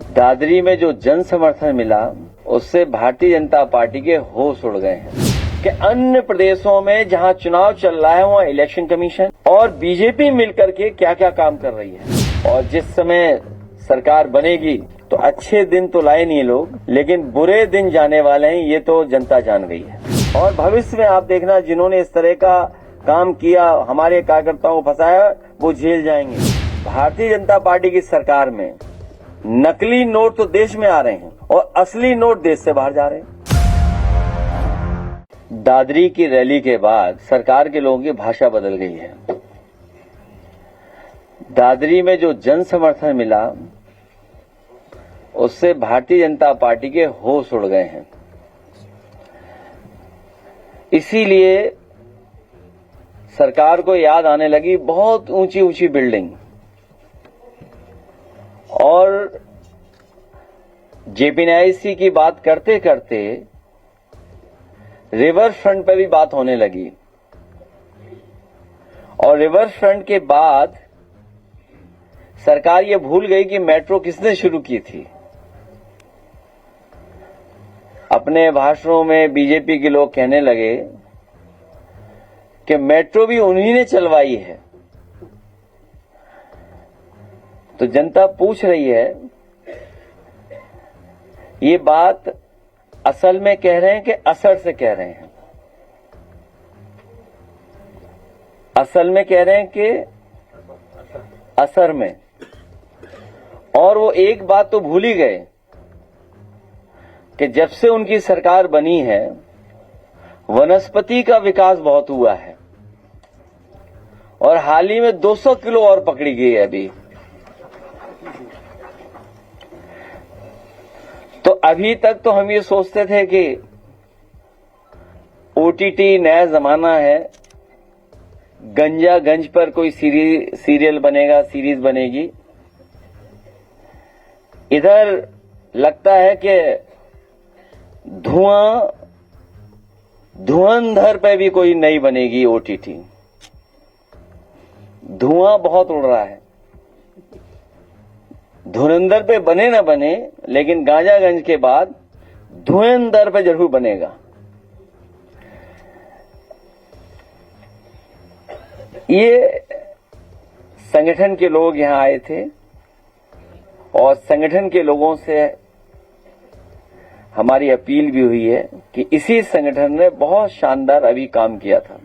दादरी में जो जन समर्थन मिला उससे भारतीय जनता पार्टी के होश उड़ गए हैं कि अन्य प्रदेशों में जहां चुनाव चल रहा है वहां इलेक्शन कमीशन और बीजेपी मिलकर के क्या क्या काम कर रही है। और जिस समय सरकार बनेगी तो अच्छे दिन तो लाए नहीं लोग, लेकिन बुरे दिन जाने वाले हैं, ये तो जनता जान गई है। और भविष्य में आप देखना, जिन्होंने इस तरह का काम किया, हमारे कार्यकर्ताओं को फंसाया, वो जेल जाएंगे। भारतीय जनता पार्टी की सरकार में नकली नोट तो देश में आ रहे हैं और असली नोट देश से बाहर जा रहे हैं। दादरी की रैली के बाद सरकार के लोगों की भाषा बदल गई है। दादरी में जो जन समर्थन मिला उससे भारतीय जनता पार्टी के होश उड़ गए हैं। इसीलिए सरकार को याद आने लगी बहुत ऊंची ऊंची बिल्डिंग, और जेपीएनआईसी की बात करते करते रिवर फ्रंट पर भी बात होने लगी। और रिवर फ्रंट के बाद सरकार ये भूल गई कि मेट्रो किसने शुरू की थी। अपने भाषणों में बीजेपी के लोग कहने लगे कि मेट्रो भी उन्हीं ने चलवाई है। तो जनता पूछ रही है, ये बात असल में कह रहे हैं कि असर से कह रहे हैं? असल में कह रहे हैं कि असर में। और वो एक बात तो भूल ही गए कि जब से उनकी सरकार बनी है वनस्पति का विकास बहुत हुआ है, और हाल ही में 200 किलो और पकड़ी गई है अभी। तो अभी तक तो हम ये सोचते थे कि ओटीटी नया जमाना है, गंज पर कोई सीरियल बनेगा, सीरीज बनेगी। इधर लगता है कि धुआंधर पे भी कोई नई बनेगी ओटीटी। धुआं बहुत उड़ रहा है। धुरंधर पे बने ना बने, लेकिन गांजागंज के बाद धुएंधर पे जरूर बनेगा। ये संगठन के लोग यहां आए थे और संगठन के लोगों से हमारी अपील भी हुई है कि इसी संगठन ने बहुत शानदार अभी काम किया था।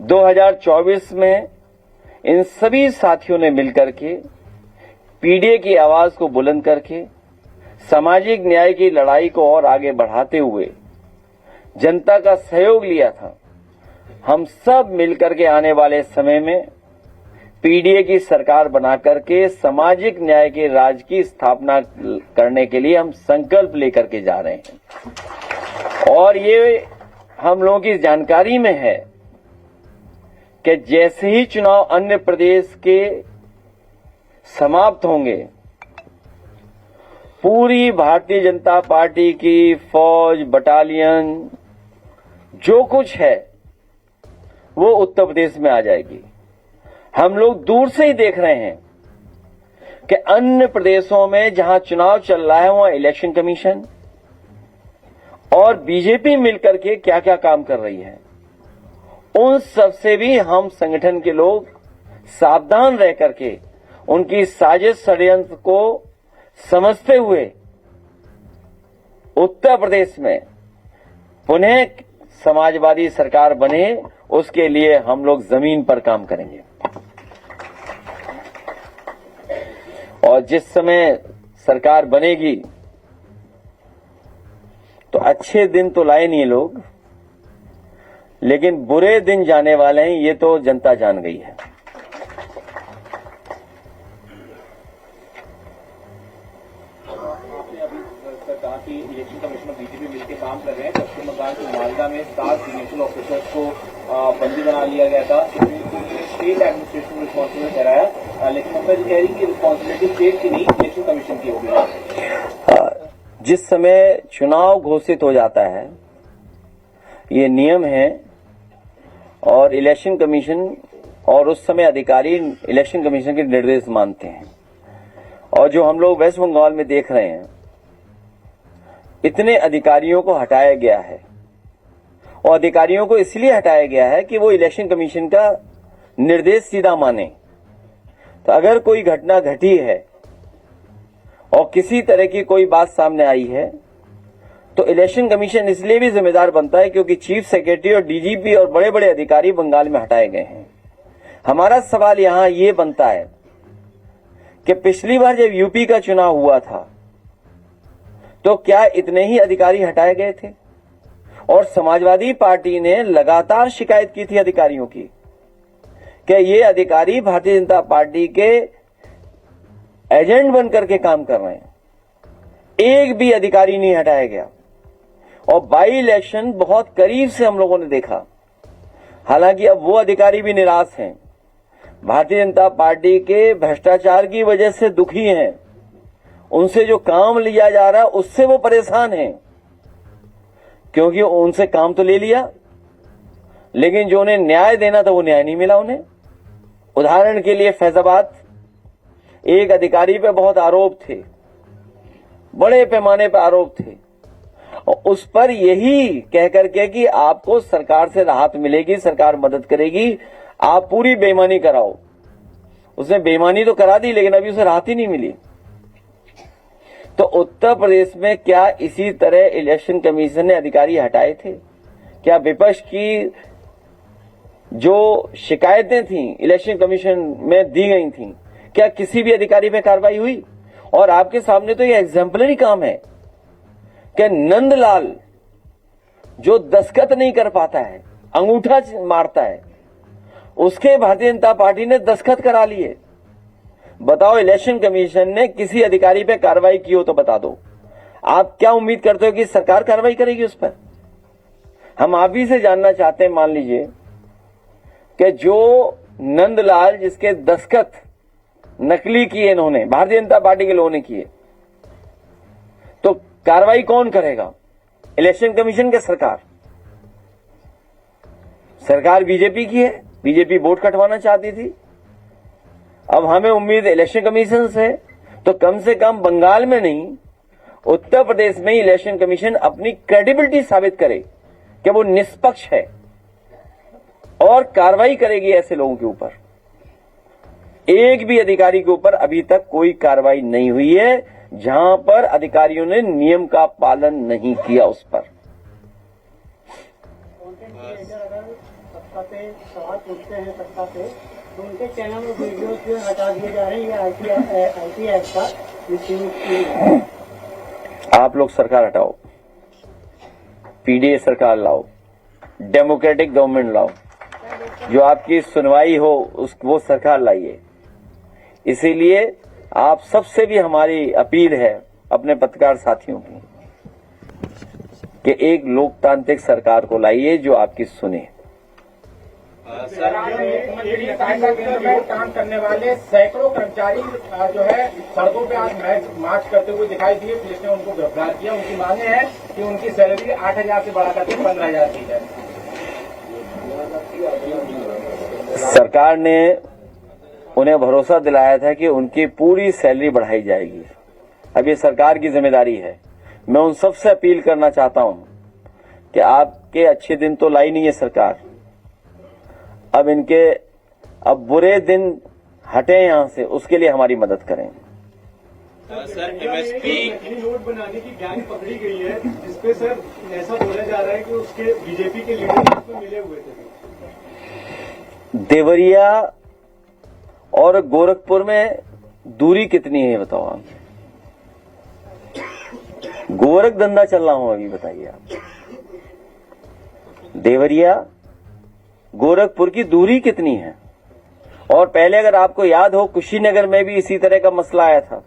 2024 में इन सभी साथियों ने मिलकर के पीडीए की आवाज को बुलंद करके सामाजिक न्याय की लड़ाई को और आगे बढ़ाते हुए जनता का सहयोग लिया था। हम सब मिलकर के आने वाले समय में पीडीए की सरकार बनाकर के सामाजिक न्याय के राज की स्थापना करने के लिए हम संकल्प लेकर के जा रहे हैं। और ये हम लोगों की जानकारी में है कि जैसे ही चुनाव अन्य प्रदेश के समाप्त होंगे, पूरी भारतीय जनता पार्टी की फौज, बटालियन, जो कुछ है वो उत्तर प्रदेश में आ जाएगी। हम लोग दूर से ही देख रहे हैं कि अन्य प्रदेशों में जहां चुनाव चल रहा है वहां इलेक्शन कमीशन और बीजेपी मिलकर के क्या क्या काम कर रही है। उन सब से भी हम संगठन के लोग सावधान रह करके उनकी साजिश षड्यंत्र को समझते हुए उत्तर प्रदेश में पुनः समाजवादी सरकार बने, उसके लिए हम लोग जमीन पर काम करेंगे। और जिस समय सरकार बनेगी तो अच्छे दिन तो लाए नहीं लोग, लेकिन बुरे दिन जाने वाले हैं, ये तो जनता जान गई है। कहा कि इलेक्शन कमीशन और बीजेपी मिलकर काम कर रहे हैं। पश्चिम बंगाल के मालदा में 7 जुडिशियल ऑफिसर्स को बंदी बना लिया गया था। स्टेट एडमिनिस्ट्रेशन रिस्पॉन्सिबल ठहराया, लेकिन ममता जी कह रही कि रिस्पॉन्सिबिलिटी स्टेट की नहीं, इलेक्शन कमीशन की होगी। जिस समय चुनाव घोषित हो जाता है, ये नियम है, और इलेक्शन कमीशन और उस समय अधिकारी इलेक्शन कमीशन के निर्देश मानते हैं। और जो हम लोग वेस्ट बंगाल में देख रहे हैं, इतने अधिकारियों को हटाया गया है, और अधिकारियों को इसलिए हटाया गया है कि वो इलेक्शन कमीशन का निर्देश सीधा माने। तो अगर कोई घटना घटी है और किसी तरह की कोई बात सामने आई है, तो इलेक्शन कमीशन इसलिए भी जिम्मेदार बनता है क्योंकि चीफ सेक्रेटरी और डीजीपी और बड़े बड़े अधिकारी बंगाल में हटाए गए हैं। हमारा सवाल यहां ये बनता है कि पिछली बार जब यूपी का चुनाव हुआ था तो क्या इतने ही अधिकारी हटाए गए थे? और समाजवादी पार्टी ने लगातार शिकायत की थी अधिकारियों की कि ये अधिकारी भारतीय जनता पार्टी के एजेंट बनकर के काम कर रहे हैं। एक भी अधिकारी नहीं हटाया गया, और बाई इलेक्शन बहुत करीब से हम लोगों ने देखा। हालांकि अब वो अधिकारी भी निराश हैं, भारतीय जनता पार्टी के भ्रष्टाचार की वजह से दुखी हैं, उनसे जो काम लिया जा रहा है उससे वो परेशान हैं, क्योंकि उनसे काम तो ले लिया लेकिन जो उन्हें न्याय देना था वो न्याय नहीं मिला उन्हें। उदाहरण के लिए फैजाबाद, एक अधिकारी पे बहुत आरोप थे, बड़े पैमाने पर आरोप थे, और उस पर यही कह करके कि आपको सरकार से राहत मिलेगी, सरकार मदद करेगी, आप पूरी बेईमानी कराओ। उसने बेईमानी तो करा दी लेकिन अभी उसे राहत ही नहीं मिली। तो उत्तर प्रदेश में क्या इसी तरह इलेक्शन कमीशन ने अधिकारी हटाए थे? क्या विपक्ष की जो शिकायतें थी इलेक्शन कमीशन में दी गई थी, क्या किसी भी अधिकारी पे कार्रवाई हुई? और आपके सामने तो ये एग्जाम्पलरी काम है कि नंदलाल जो दस्तखत नहीं कर पाता है, अंगूठा मारता है, उसके भारतीय जनता पार्टी ने दस्तखत करा लिए। बताओ, इलेक्शन कमीशन ने किसी अधिकारी पे कार्रवाई की हो तो बता दो। आप क्या उम्मीद करते हो कि सरकार कार्रवाई करेगी उस पर? हम आप ही से जानना चाहते हैं, मान लीजिए कि जो नंदलाल जिसके दस्तखत नकली किए इन्होंने, भारतीय जनता पार्टी के लोगों ने किए, तो कार्रवाई कौन करेगा? इलेक्शन कमीशन के सरकार? सरकार बीजेपी की है, बीजेपी वोट कटवाना चाहती थी। अब हमें उम्मीद इलेक्शन कमीशन से, तो कम से कम बंगाल में नहीं, उत्तर प्रदेश में इलेक्शन कमीशन अपनी क्रेडिबिलिटी साबित करे कि वो निष्पक्ष है और कार्रवाई करेगी ऐसे लोगों के ऊपर। एक भी अधिकारी के ऊपर अभी तक कोई कार्रवाई नहीं हुई है जहां पर अधिकारियों ने नियम का पालन नहीं किया उस पर। सत्ता पे सवाल पूछते हैं सत्ता पे, तो उनके चैनल में वीडियोस जो हटा दिए जा रहे हैं, ये आईटी एक्ट का मिसयूज। आप लोग सरकार हटाओ, पीडीए सरकार लाओ, डेमोक्रेटिक गवर्नमेंट लाओ, जो आपकी सुनवाई हो वो सरकार लाइए। इसीलिए आप सबसे भी हमारी अपील है अपने पत्रकार साथियों की कि एक लोकतांत्रिक सरकार को लाइए जो आपकी सुने। काम करने वाले सैकड़ों कर्मचारी जो है सड़कों पे आज मार्च करते हुए दिखाई दिए। पुलिस ने उनको गिरफ्तार किया। उनकी मांगे हैं कि उनकी सैलरी 8,000 से बढ़ा करके 15,000 दी जाए। सरकार ने उन्हें भरोसा दिलाया था कि उनकी पूरी सैलरी बढ़ाई जाएगी। अब ये सरकार की जिम्मेदारी है। मैं उन सबसे अपील करना चाहता हूं कि आपके अच्छे दिन तो लाई नहीं है सरकार, अब बुरे दिन हटे यहां से, उसके लिए हमारी मदद करें। सर, एमएसपी नोट बनाने की गैंग पकड़ी गई है, जिसपे सर ऐसा बोला जा रहा है कि उसके बीजेपी के लीडर उसमें मिले हुए थे। देवरिया और गोरखपुर में दूरी कितनी है बताओ आप? गोरख धंधा चल रहा हूं अभी, बताइए आप। देवरिया गोरखपुर की दूरी कितनी है? और पहले अगर आपको याद हो, कुशीनगर में भी इसी तरह का मसला आया था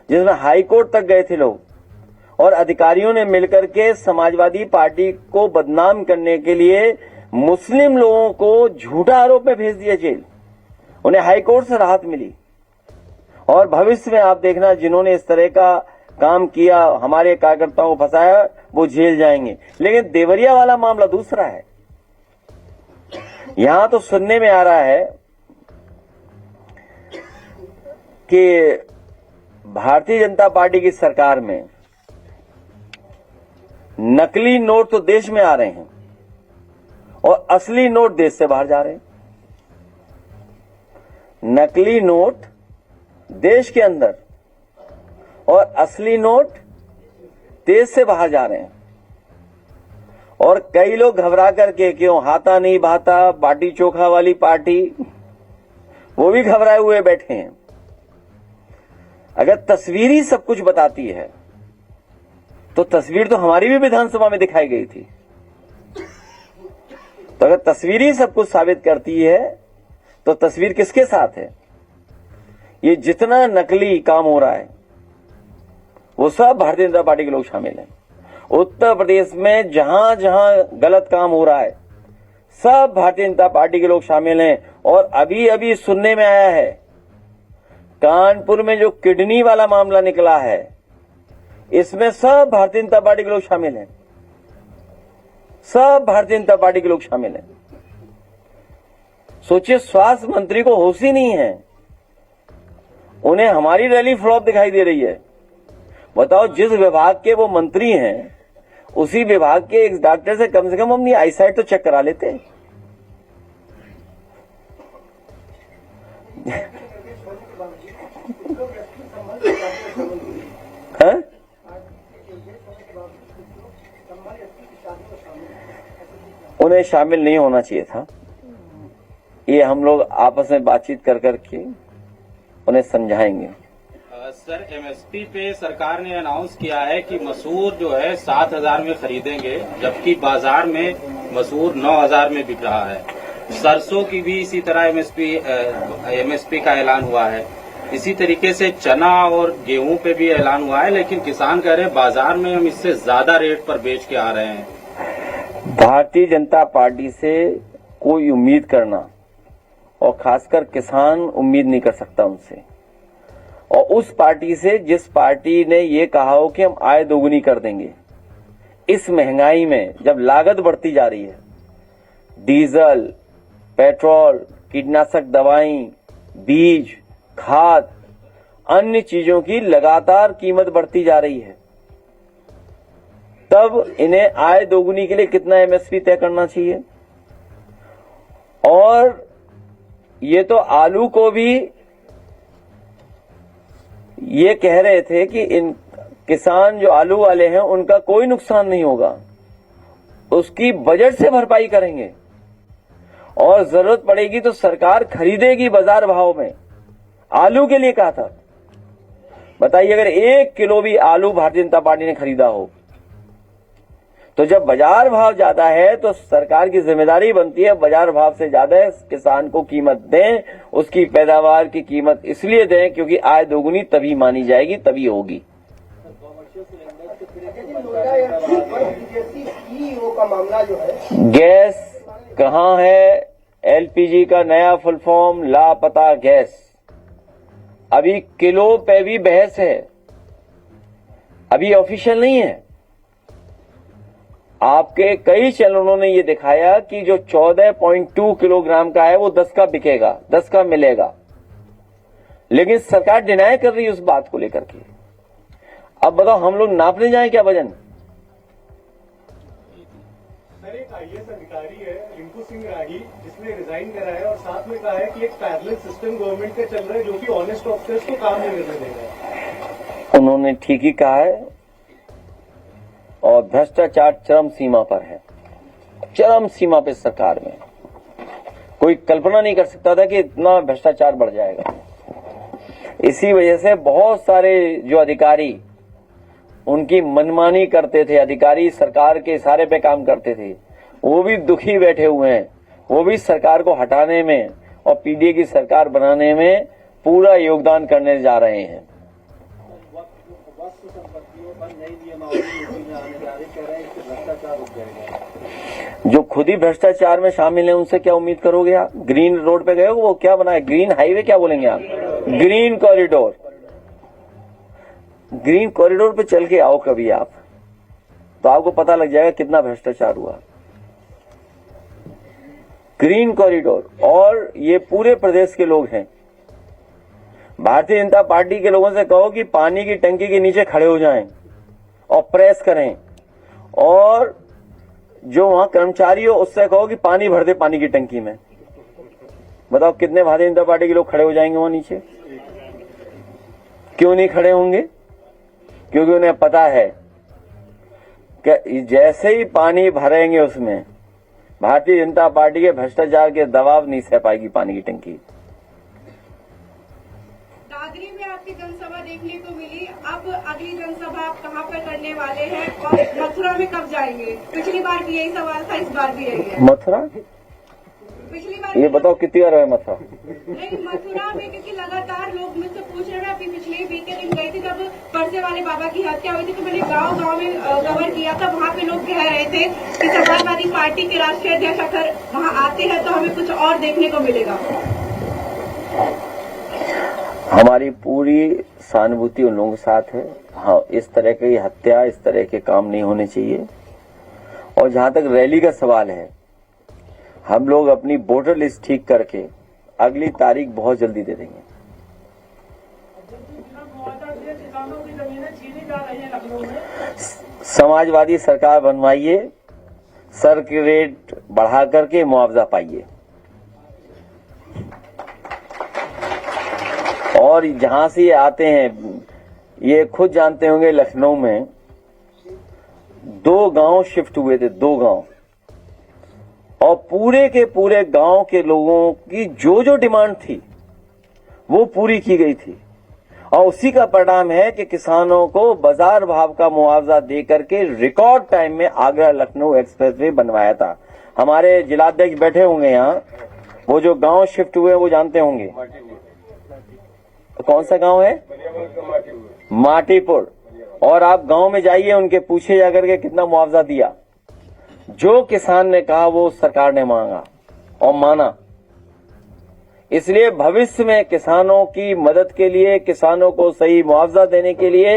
जिसमें हाई कोर्ट तक गए थे लोग, और अधिकारियों ने मिलकर के समाजवादी पार्टी को बदनाम करने के लिए मुस्लिम लोगों को झूठा आरोप में भेज दिया जेल। उन्हें हाई कोर्ट से राहत मिली। और भविष्य में आप देखना, जिन्होंने इस तरह का काम किया, हमारे कार्यकर्ताओं को फंसाया, वो जेल जाएंगे। लेकिन देवरिया वाला मामला दूसरा है। यहां तो सुनने में आ रहा है कि भारतीय जनता पार्टी की सरकार में नकली नोट तो देश में आ रहे हैं और असली नोट देश से बाहर जा रहे हैं। नकली नोट देश के अंदर और असली नोट देश से बाहर जा रहे हैं। और कई लोग घबरा करके क्यों हाथा नहीं भाता, बाटी चोखा वाली पार्टी, वो भी घबराए हुए बैठे हैं। अगर तस्वीर ही सब कुछ बताती है तो तस्वीर तो हमारी भी विधानसभा में दिखाई गई थी। तो अगर तस्वीर ही सब कुछ साबित करती है तो तस्वीर किसके साथ है? ये जितना नकली काम हो रहा है वो सब भारतीय जनता पार्टी के लोग शामिल हैं। उत्तर प्रदेश में जहां जहां गलत काम हो रहा है सब भारतीय जनता पार्टी के लोग शामिल हैं। और अभी अभी सुनने में आया है कानपुर में जो किडनी वाला मामला निकला है इसमें सब भारतीय जनता पार्टी के लोग शामिल हैं। सब भारतीय जनता पार्टी के लोग शामिल हैं। सोचिए, स्वास्थ्य मंत्री को होश ही नहीं है, उन्हें हमारी रैली फ्लॉप दिखाई दे रही है। बताओ, जिस विभाग के वो मंत्री हैं उसी विभाग के एक डॉक्टर से कम अपनी आईसाइट तो चेक करा लेते हैं। हाँ? उन्हें शामिल नहीं होना चाहिए था। ये हम लोग आपस में बातचीत कर करके उन्हें समझाएंगे। सर, एमएसपी पे सरकार ने अनाउंस किया है कि मसूर जो है 7,000 में खरीदेंगे, जबकि बाजार में मसूर 9,000 में बिक रहा है। सरसों की भी इसी तरह एमएसपी का ऐलान हुआ है। इसी तरीके से चना और गेहूं पे भी ऐलान हुआ है, लेकिन किसान कह रहे हैं बाजार में हम इससे ज्यादा रेट पर बेच के आ रहे हैं। भारतीय जनता पार्टी से कोई उम्मीद करना, और खासकर किसान उम्मीद नहीं कर सकता उनसे, और उस पार्टी से जिस पार्टी ने ये कहा हो कि हम आय दोगुनी कर देंगे। इस महंगाई में जब लागत बढ़ती जा रही है, डीजल, पेट्रोल, कीटनाशक दवाई, बीज, खाद, अन्य चीजों की लगातार कीमत बढ़ती जा रही है, तब इन्हें आय दोगुनी के लिए कितना एमएसपी तय करना चाहिए। और ये तो आलू को भी ये कह रहे थे कि इन किसान जो आलू वाले हैं उनका कोई नुकसान नहीं होगा, उसकी बजट से भरपाई करेंगे और जरूरत पड़ेगी तो सरकार खरीदेगी बाजार भाव में। आलू के लिए कहा था। बताइए, अगर 1 किलो भी आलू भारतीय जनता पार्टी ने खरीदा हो तो जब बाजार भाव ज्यादा है तो सरकार की जिम्मेदारी बनती है बाजार भाव से ज्यादा किसान को कीमत दें, उसकी पैदावार की कीमत इसलिए दें क्योंकि आय दोगुनी तभी मानी जाएगी, तभी होगी। गैस कहां है? एलपीजी का नया फुल फॉर्म लापता गैस। अभी किलो पे भी बहस है, अभी ऑफिशियल नहीं है। आपके कई चैनलों ने ये दिखाया कि जो 14.2 किलोग्राम का है वो 10 का बिकेगा, 10 का मिलेगा, लेकिन सरकार डिनाई कर रही है उस बात को लेकर के। अब बताओ, हम लोग नापने जाएं क्या वजन? सर, एक आईएएस अधिकारी है रिंकू सिंह राही, जिसने रिजाइन करा है और साथ में कहा है कि एक पैरेलल सिस्टम गवर्नमेंट का चल रहा है जो कि ऑनेस्ट ऑफिसर्स को काम नहीं करने देगा। उन्होंने ठीक ही कहा है। और भ्रष्टाचार चरम सीमा पर है, चरम सीमा पे सरकार में। कोई कल्पना नहीं कर सकता था कि इतना भ्रष्टाचार बढ़ जाएगा। इसी वजह से बहुत सारे जो अधिकारी उनकी मनमानी करते थे, अधिकारी सरकार के इशारे पे काम करते थे, वो भी दुखी बैठे हुए हैं। वो भी सरकार को हटाने में और पीडीए की सरकार बनाने में पूरा योगदान करने जा रहे हैं। जो खुद ही भ्रष्टाचार में शामिल है उनसे क्या उम्मीद करोगे आप? ग्रीन रोड पे गए हो, वो क्या बना है? ग्रीन हाईवे क्या बोलेंगे आप? Green corridor. ग्रीन कॉरिडोर पे चल के आओ कभी आप, तो आपको पता लग जाएगा कितना भ्रष्टाचार हुआ। ग्रीन कॉरिडोर, और ये पूरे प्रदेश के लोग हैं। भारतीय जनता पार्टी के लोगों से कहो कि पानी की टंकी के नीचे खड़े हो जाएं और प्रेस करें, और जो वहां कर्मचारी हो उससे कहो कि पानी भर दे पानी की टंकी में। बताओ कितने भारतीय जनता पार्टी के लोग खड़े हो जाएंगे वहां नीचे? क्यों नहीं खड़े होंगे? क्योंकि उन्हें पता है कि जैसे ही पानी भरेंगे उसमें भारतीय जनता पार्टी के भ्रष्टाचार के दबाव नहीं सह पाएगी पानी की टंकी। दादरी में आपकी जनसभा देखने को मिली, अब अगली जनसभा आप कहां पर करने वाले हैं और मथुरा में कब जाएंगे? पिछली बार भी यही सवाल था, इस बार भी यही है। मथुरा? पिछली बार ये बताओ कितनी बार है मथुरा? नहीं, मथुरा में क्योंकि लगातार लोग मुझसे पूछ रहे हैं। अभी पिछले वीक के दिन गई थी जब परसे वाले बाबा की हत्या हुई थी, तो मैंने गांव में कवर किया था। वहां पे लोग कह रहे थे कि समाजवादी पार्टी के राष्ट्रीय अध्यक्ष अगर वहां आते हैं तो हमें कुछ और देखने को मिलेगा। हमारी पूरी सहानुभूति उन लोगों के साथ है। हाँ, इस तरह की हत्या, इस तरह के काम नहीं होने चाहिए। और जहां तक रैली का सवाल है, हम लोग अपनी वोटर लिस्ट ठीक करके अगली तारीख बहुत जल्दी दे देंगे। समाजवादी सरकार बनवाइए, सर के रेट बढ़ा करके मुआवजा पाइए। और जहां से ये आते हैं, ये खुद जानते होंगे, लखनऊ में 2 गांव शिफ्ट हुए थे, 2 गांव, और पूरे के पूरे गांव के लोगों की जो जो डिमांड थी वो पूरी की गई थी। और उसी का परिणाम है कि किसानों को बाजार भाव का मुआवजा दे करके रिकॉर्ड टाइम में आगरा लखनऊ एक्सप्रेसवे बनवाया था। हमारे जिलाध्यक्ष बैठे होंगे यहाँ, वो जो गांव शिफ्ट हुए वो जानते होंगे। कौन सा गांव है? माटीपुर। और आप गांव में जाइए, उनके पूछे जाकर के कितना मुआवजा दिया। जो किसान ने कहा वो सरकार ने मांगा और माना। इसलिए भविष्य में किसानों की मदद के लिए, किसानों को सही मुआवजा देने के लिए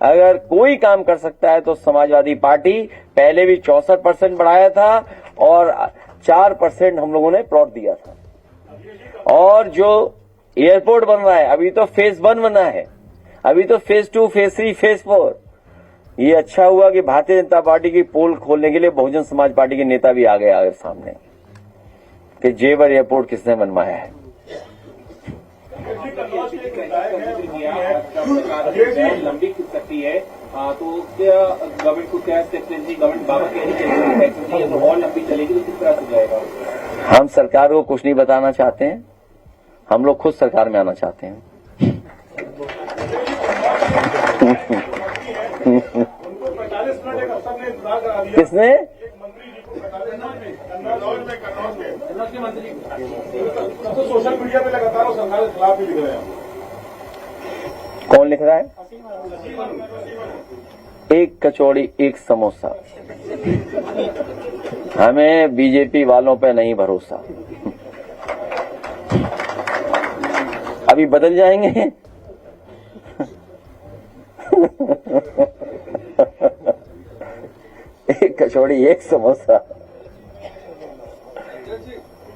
अगर कोई काम कर सकता है तो समाजवादी पार्टी। पहले भी 64% बढ़ाया था और 4% हम लोगों ने प्लॉट दिया था। और जो एयरपोर्ट बन रहा है, अभी तो फेज 1 बना है, अभी तो फेज 2, फेज 3, फेज 4। ये अच्छा हुआ कि भारतीय जनता पार्टी की पोल खोलने के लिए बहुजन समाज पार्टी के नेता भी आ गए आगे सामने कि जेवर एयरपोर्ट किसने बनवाया है। लंबी सकती है तो गवर्नमेंट को क्या स्टेप लेनी? गवर्नमेंट बाबा कह और लंबी चलेगी तो किस तरह से जाएगा? हम सरकार को कुछ नहीं बताना चाहते हैं, हम लोग खुद सरकार में आना चाहते हैं। किसने? तो सोशल मीडिया पे लगातार वो सरकार के खिलाफ भी लिख रहे हैं। कौन लिख रहा है? एक कचौड़ी एक समोसा। हमें बीजेपी वालों पे नहीं भरोसा। अभी बदल जाएंगे। एक कचौड़ी एक समोसा।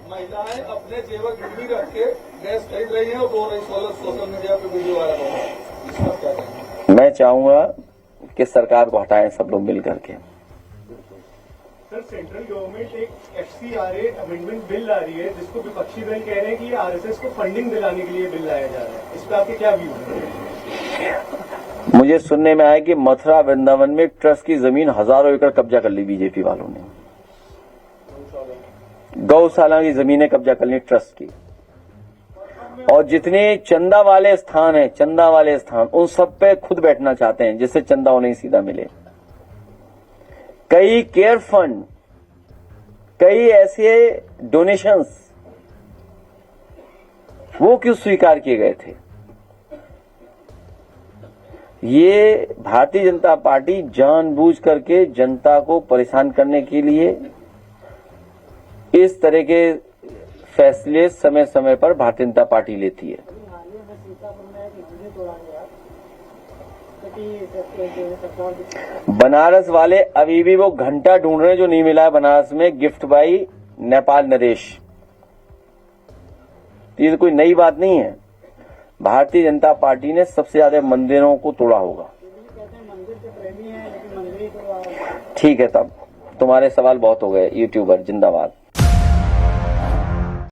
महिलाएं अपने जेवर गिरवी रख के गैस खरीद रही है और रो रही, सोशल मीडिया पे वीडियो वायरल हो रहा है। इसका क्या कहेंगे? मैं चाहूंगा कि सरकार को हटाएं सब लोग मिल करके। सर, सेंट्रल गवर्नमेंट एक FCRA अमेंडमेंट बिल ला रही है जिसको विपक्षी दल कह रहे हैं कि ये RSS को फंडिंग दिलाने के लिए बिल लाया जा रहा है। इस पर आपके क्या व्यू है? मुझे सुनने में आया कि मथुरा वृंदावन में ट्रस्ट की जमीन हजारों एकड़ कब्जा कर ली बीजेपी वालों ने। गौशाला की जमीनें कब्जा कर ली ट्रस्ट की। और जितने चंदा वाले स्थान हैं, चंदा वाले स्थान, उन सब पे खुद बैठना चाहते हैं जिससे चंदा उन्हें सीधा मिले। कई केयर फंड, कई ऐसे डोनेशंस वो क्यों स्वीकार किए गए थे? ये भारतीय जनता पार्टी जानबूझ करके जनता को परेशान करने के लिए इस तरह के फैसले समय समय पर भारतीय जनता पार्टी लेती है। बनारस वाले अभी भी वो घंटा ढूंढ रहे हैं जो नहीं मिला है बनारस में, गिफ्ट बाई नेपाल नरेश। ये तो कोई नई बात नहीं है। भारतीय जनता पार्टी ने सबसे ज्यादा मंदिरों को तोड़ा होगा। कहते हैं मंदिर के प्रेमी हैं लेकिन मंदिर ही तो ठीक है, तब तुम्हारे सवाल बहुत हो गए। यूट्यूबर जिंदाबाद।